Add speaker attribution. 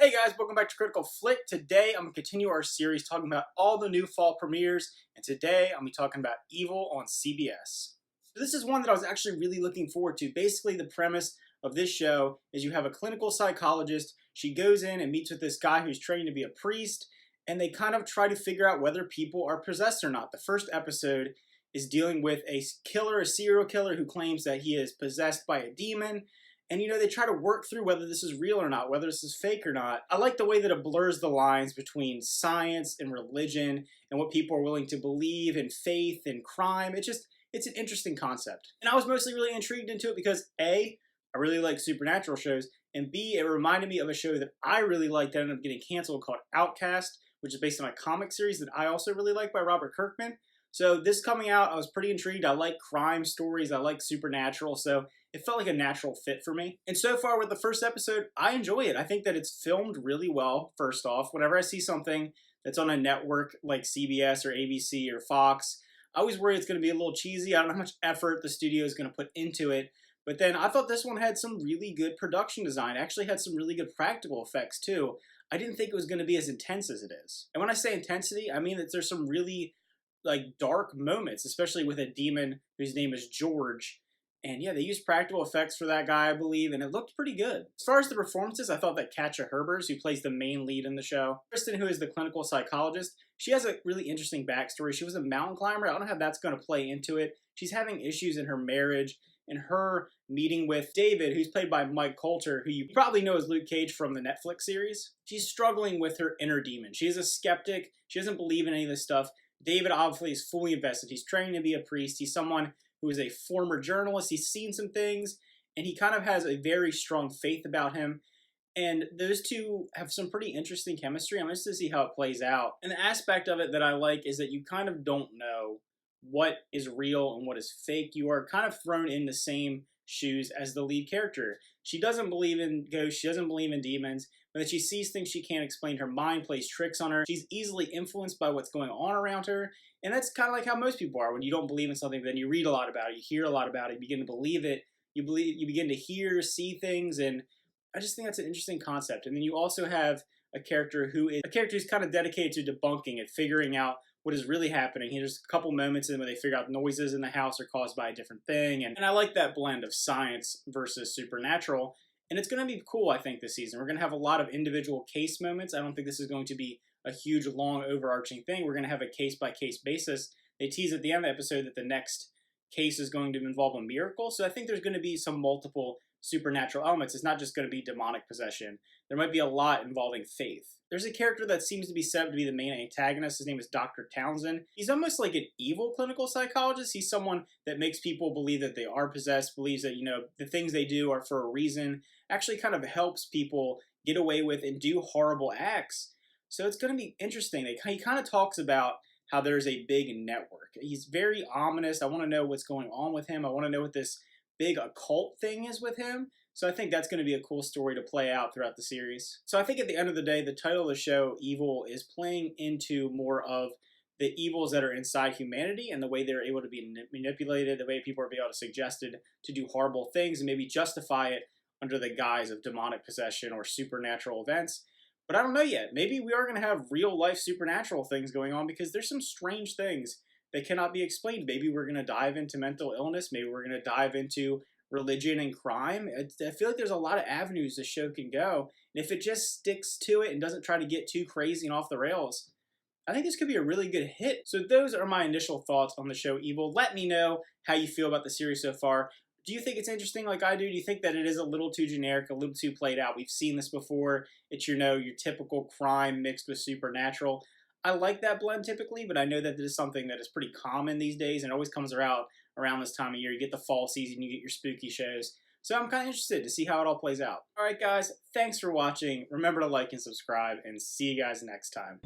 Speaker 1: Hey guys, welcome back to Critical Flick. Today I'm going to continue our series talking about all the new fall premieres, and today I'm going to be talking about Evil on CBS. So this is one that I was actually really looking forward to. Basically, the premise of this show is you have a clinical psychologist. She goes in and meets with this guy who's trained to be a priest, and they kind of try to figure out whether people are possessed or not. The first episode is dealing with a killer, a serial killer who claims that he is possessed by a demon. And, they try to work through whether this is real or not, whether this is fake or not. I like the way that it blurs the lines between science and religion and what people are willing to believe and faith and crime. It's an interesting concept. And I was mostly really intrigued into it because A, I really like supernatural shows, and B, it reminded me of a show that I really liked that ended up getting canceled called Outcast, which is based on a comic series that I also really like by Robert Kirkman. So this coming out, I was pretty intrigued. I like crime stories. I like supernatural. So it felt like a natural fit for me. And so far with the first episode, I enjoy it. I think that it's filmed really well, first off. Whenever I see something that's on a network like CBS or ABC or Fox, I always worry it's going to be a little cheesy. I don't know how much effort the studio is going to put into it. But then I thought this one had some really good production design. It actually had some really good practical effects too. I didn't think it was going to be as intense as it is. And when I say intensity, I mean that there's some really dark moments, especially with a demon whose name is George. And yeah, they used practical effects for that guy, I believe, and it looked pretty good. As far as the performances, I thought that Katja Herbers, who plays the main lead in the show, Kristen, who is the clinical psychologist, she has a really interesting backstory. She was a mountain climber. I don't know how that's going to play into it. She's having issues in her marriage, and her meeting with David, who's played by Mike Coulter, who you probably know as Luke Cage from the Netflix series. She's struggling with her inner demon. She is a skeptic. She doesn't believe in any of this stuff. David obviously is fully invested. He's training to be a priest. He's someone who is a former journalist. He's seen some things, and he kind of has a very strong faith about him. And those two have some pretty interesting chemistry. I'm interested to see how it plays out. And the aspect of it that I like is that you kind of don't know what is real and what is fake. You are kind of thrown in the same shoes as the lead character. She doesn't believe in ghosts. She doesn't believe in demons. But that she sees things she can't explain. Her mind plays tricks on her. She's easily influenced by what's going on around her. And that's kind of like how most people are. When you don't believe in something, then you read a lot about it. You hear a lot about it. You begin to believe it. You begin to hear, see things. And I just think that's an interesting concept. And then you also have a character who's kind of dedicated to debunking and figuring out what is really happening. There's a couple moments in where they figure out noises in the house are caused by a different thing. And I like that blend of science versus supernatural. And it's going to be cool, I think, this season. We're going to have a lot of individual case moments. I don't think this is going to be a huge, long, overarching thing. We're going to have a case-by-case basis. They tease at the end of the episode that the next case is going to involve a miracle. So I think there's going to be some multiple supernatural elements. It's not just going to be demonic possession. There might be a lot involving faith. There's a character that seems to be set up to be the main antagonist. His name is Dr. Townsend. He's almost like an evil clinical psychologist. He's someone that makes people believe that they are possessed, believes that, the things they do are for a reason, actually kind of helps people get away with and do horrible acts. So it's going to be interesting. He kind of talks about how there's a big network. He's very ominous. I want to know what's going on with him. I want to know what this big occult thing is with him. So I think that's going to be a cool story to play out throughout the series. So I think at the end of the day, the title of the show, Evil, is playing into more of the evils that are inside humanity and the way they're able to be manipulated, the way people are able to suggested to do horrible things and maybe justify it under the guise of demonic possession or supernatural events. But I don't know yet. Maybe we are going to have real-life supernatural things going on because there's some strange things that cannot be explained. Maybe we're going to dive into mental illness. Maybe we're going to dive into religion and crime. I feel like there's a lot of avenues the show can go. And if it just sticks to it and doesn't try to get too crazy and off the rails, I think this could be a really good hit. So those are my initial thoughts on the show Evil. Let me know how you feel about the series so far. Do you think it's interesting like I do? Do you think that it is a little too generic, a little too played out? We've seen this before. It's your typical crime mixed with supernatural. I like that blend typically, but I know that this is something that is pretty common these days and always comes around this time of year. You get the fall season, you get your spooky shows. So I'm kind of interested to see how it all plays out. All right, guys, thanks for watching. Remember to like and subscribe, and see you guys next time.